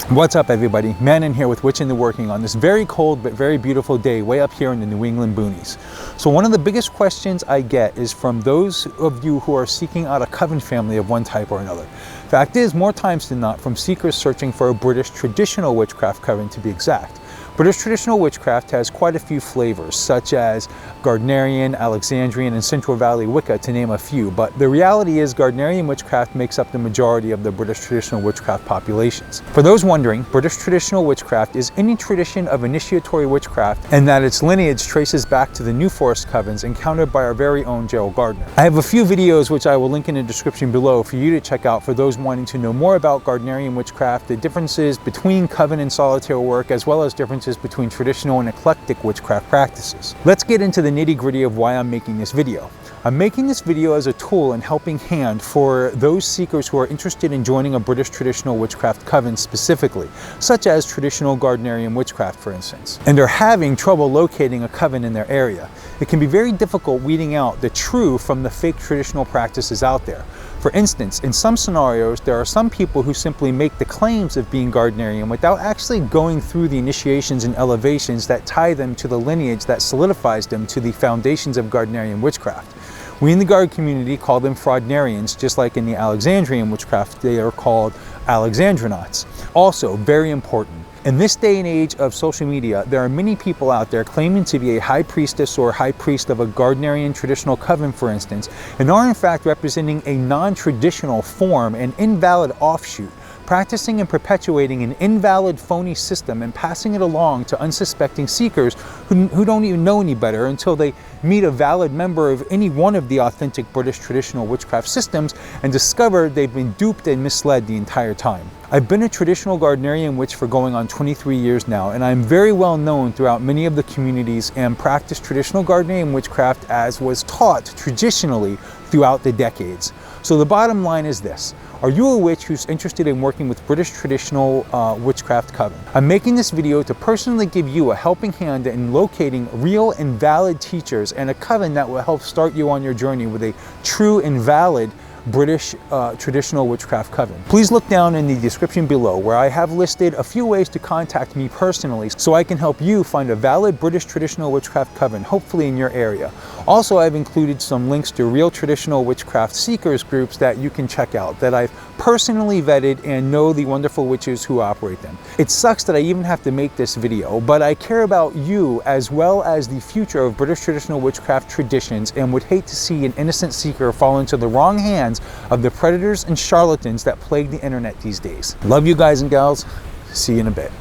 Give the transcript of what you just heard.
What's up everybody, Mannun here with witchntheworking on this very cold but very beautiful day way up here in the New England boonies. So one of the biggest questions I get is from those of you who are seeking out a coven family of one type or another. Fact is, more times than not, from seekers searching for a British traditional witchcraft coven to be exact. British traditional witchcraft has quite a few flavors, such as Gardnerian, Alexandrian, and Central Valley Wicca, to name a few, but the reality is Gardnerian witchcraft makes up the majority of the British traditional witchcraft populations. For those wondering, British traditional witchcraft is any tradition of initiatory witchcraft, and that its lineage traces back to the New Forest covens encountered by our very own Gerald Gardner. I have a few videos which I will link in the description below for you to check out for those wanting to know more about Gardnerian witchcraft, the differences between coven and solitaire work, as well as differences between traditional and eclectic witchcraft practices. Let's get into the nitty-gritty of why I'm making this video. I'm making this video as a tool and helping hand for those seekers who are interested in joining a British traditional witchcraft coven specifically, such as traditional Gardnerian witchcraft for instance, and are having trouble locating a coven in their area. It can be very difficult weeding out the true from the fake traditional practices out there. For instance, in some scenarios, there are some people who simply make the claims of being Gardnerian without actually going through the initiations and elevations that tie them to the lineage that solidifies them to the foundations of Gardnerian witchcraft. We in the Gard community call them Fraudnerians, just like in the Alexandrian witchcraft they are called Alexandronauts. Also, very important, in this day and age of social media, there are many people out there claiming to be a high priestess or high priest of a Gardnerian traditional coven, for instance, and are in fact representing a non-traditional form, an invalid offshoot, practicing and perpetuating an invalid phony system and passing it along to unsuspecting seekers who don't even know any better until they meet a valid member of any one of the authentic British traditional witchcraft systems and discover they've been duped and misled the entire time. I've been a traditional Gardnerian witch for going on 23 years now, and I'm very well known throughout many of the communities and practice traditional Gardnerian witchcraft as was taught traditionally throughout the decades. So the bottom line is this: are you a witch who's interested in working with British traditional witchcraft coven? I'm making this video to personally give you a helping hand in locating real and valid teachers and a coven that will help start you on your journey with a true and valid British traditional witchcraft coven. Please look down in the description below where I have listed a few ways to contact me personally so I can help you find a valid British traditional witchcraft coven, hopefully in your area. Also, I've included some links to real traditional witchcraft seekers groups that you can check out that I've personally vetted and know the wonderful witches who operate them. It sucks that I even have to make this video, but I care about you as well as the future of British traditional witchcraft traditions and would hate to see an innocent seeker fall into the wrong hands of the predators and charlatans that plague the internet these days. Love you guys and gals. See you in a bit.